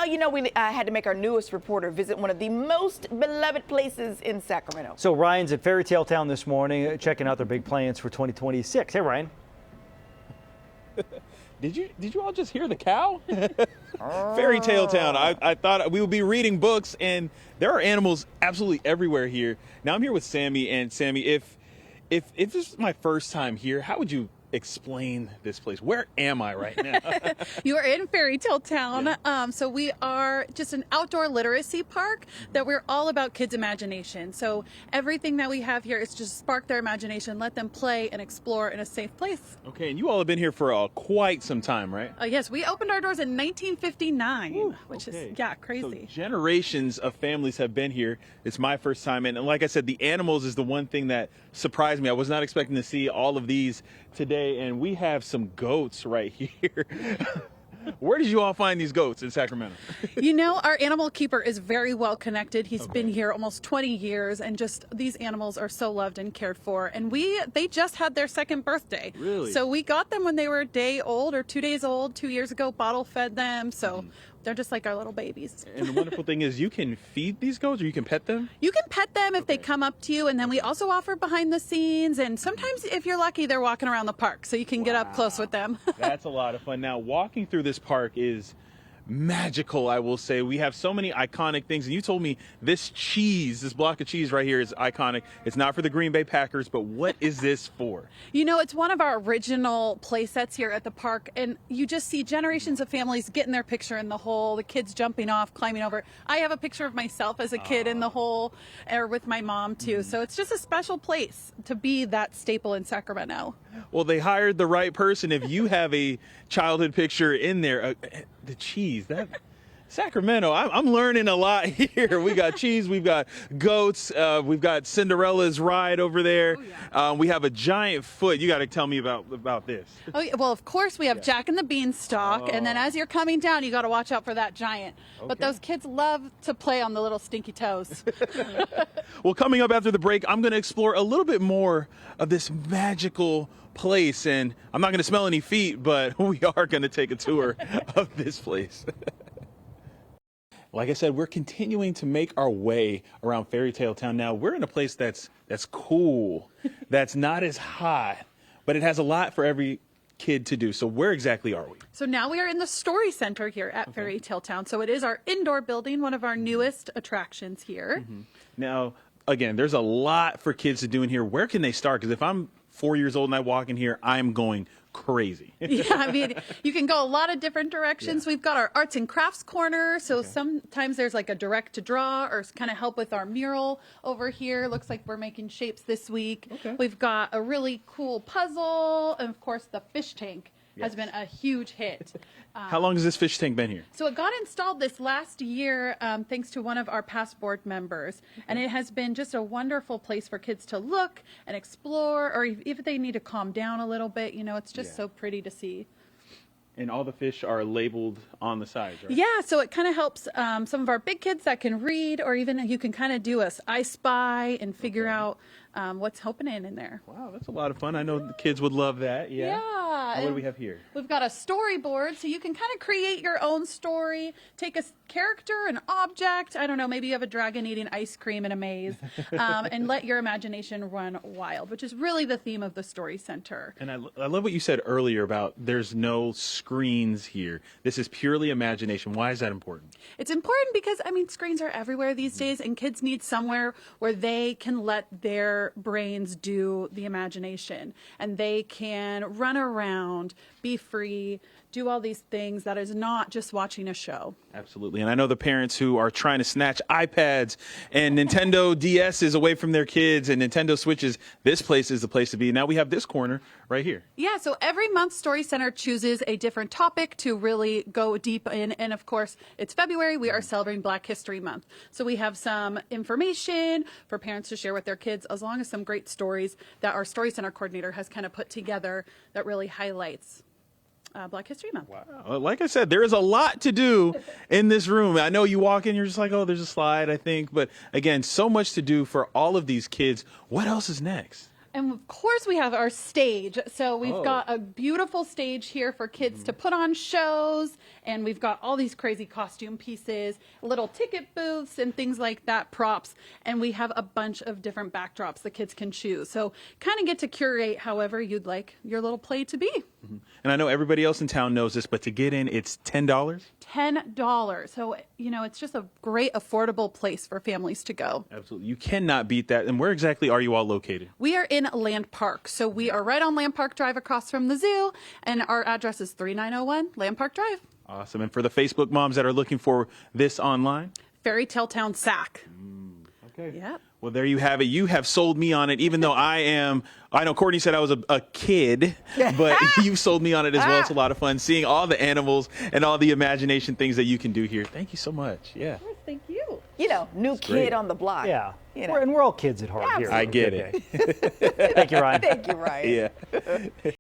You know, we had to make our newest reporter visit one of the most beloved places in Sacramento. So Ryan's at Fairytale Town this morning, checking out their big plans for 2026. Hey, Ryan. Did you all just hear the cow? Fairytale Town. I thought we would be reading books, and there are animals absolutely everywhere here. Now I'm here with Sammy, and Sammy, if this is my first time here, how would you explain this place? Where am I right now? You are in Fairytale Town. Yeah. So we are just an outdoor literacy park that we're all about kids' imagination. So everything that we have here is just spark their imagination, let them play and explore in a safe place. Okay, and you all have been here for quite some time, right? Yes, we opened our doors in 1959, Ooh, which okay. is, yeah, crazy. So generations of families have been here. It's my first time, and like I said, the animals is the one thing that surprised me. I was not expecting to see all of these today, and we have some goats right here. Where did you all find these goats in Sacramento? You know, our animal keeper is very well connected. He's been here almost 20 years, and just these animals are so loved and cared for. And they just had their second birthday. Really? So we got them when they were a day old or 2 days old, 2 years ago, bottle fed them. So they're just like our little babies. And the wonderful thing is you can feed these goats, or you can pet them? You can pet them if they come up to you, and then we also offer behind the scenes, and sometimes if you're lucky, they're walking around the park, so you can get up close with them. That's a lot of fun. Now, walking through this park is magical, I will say. We have so many iconic things, and you told me this block of cheese right here is iconic. It's not for the Green Bay Packers, but what is this for? You know, it's one of our original play sets here at the park, and you just see generations of families getting their picture in the hole, the kids jumping off, climbing over. I have a picture of myself as a kid in the hole, or with my mom too, so it's just a special place to be that staple in Sacramento. Well, they hired the right person. If you have a childhood picture in there, the cheese, Sacramento, I'm learning a lot here. We got cheese, we've got goats, we've got Cinderella's ride over there. Oh, yeah. We have a giant foot. You got to tell me about this. Oh, yeah. Well, of course we have Jack and the Beanstalk, and then as you're coming down, you got to watch out for that giant. Okay. But those kids love to play on the little stinky toes. Well, coming up after the break, I'm going to explore a little bit more of this magical place, and I'm not going to smell any feet, but we are going to take a tour of this place. Like I said, we're continuing to make our way around Fairytale Town. Now, we're in a place that's cool, that's not as hot, but it has a lot for every kid to do. So where exactly are we? So now we are in the Story Center here at Fairytale Town. So it is our indoor building, one of our newest attractions here. Now, again, there's a lot for kids to do in here. Where can they start? Because if I'm 4 years old and I walk in here, I'm going crazy. Yeah, I mean, you can go a lot of different directions. Yeah. We've got our arts and crafts corner. So sometimes there's like a direct to draw or kind of help with our mural over here. Looks like we're making shapes this week. We've got a really cool puzzle. And of course, the fish tank has been a huge hit. How long has this fish tank been here? So it got installed this last year thanks to one of our past board members. And it has been just a wonderful place for kids to look and explore, or if they need to calm down a little bit, you know, it's just so pretty to see. And all the fish are labeled on the sides, right? Yeah, so it kind of helps some of our big kids that can read, or even you can kind of do a I Spy and figure out what's happening in there. Wow, that's a lot of fun. I know the kids would love that. Yeah. What do we have here? We've got a storyboard, so you can kind of create your own story. Take a character, an object. I don't know, maybe you have a dragon eating ice cream in a maze, and let your imagination run wild, which is really the theme of the Story Center. And I love what you said earlier about there's no screens here. This is purely imagination. Why is that important? It's important because, I mean, screens are everywhere these days, and kids need somewhere where they can let their brains do the imagination, and they can run around, be free, do all these things that is not just watching a show. Absolutely. And I know the parents who are trying to snatch iPads and Nintendo DSs away from their kids and Nintendo Switches. This place is the place to be. Now we have this corner right here. Yeah, so every month Story Center chooses a different topic to really go deep in. And of course, it's February. We are celebrating Black History Month. So we have some information for parents to share with their kids, as long as some great stories that our Story Center coordinator has kind of put together that really highlights Black History Month. Wow. Like I said, there is a lot to do in this room. I know you walk in, you're just like, oh, there's a slide, I think. But again, so much to do for all of these kids. What else is next? And of course we have our stage. So we've Oh. got a beautiful stage here for kids to put on shows. And we've got all these crazy costume pieces, little ticket booths and things like that, props. And we have a bunch of different backdrops the kids can choose. So kind of get to curate however you'd like your little play to be. And I know everybody else in town knows this, but to get in, it's $10. $10. So, it's just a great affordable place for families to go. Absolutely. You cannot beat that. And where exactly are you all located? We are in Land Park. So we are right on Land Park Drive across from the zoo. And our address is 3901 Land Park Drive. Awesome. And for the Facebook moms that are looking for this online? Fairytale Town Sac. Okay. Yep. Well, there you have it. You have sold me on it, even though I know Courtney said I was a kid, but you sold me on it as well. It's a lot of fun seeing all the animals and all the imagination things that you can do here. Thank you so much. Yeah. Thank you. New kid great. on the block. Yeah. You know. We're all kids at heart here. I get Okay. it. Thank you, Ryan. Thank you, Ryan. Yeah.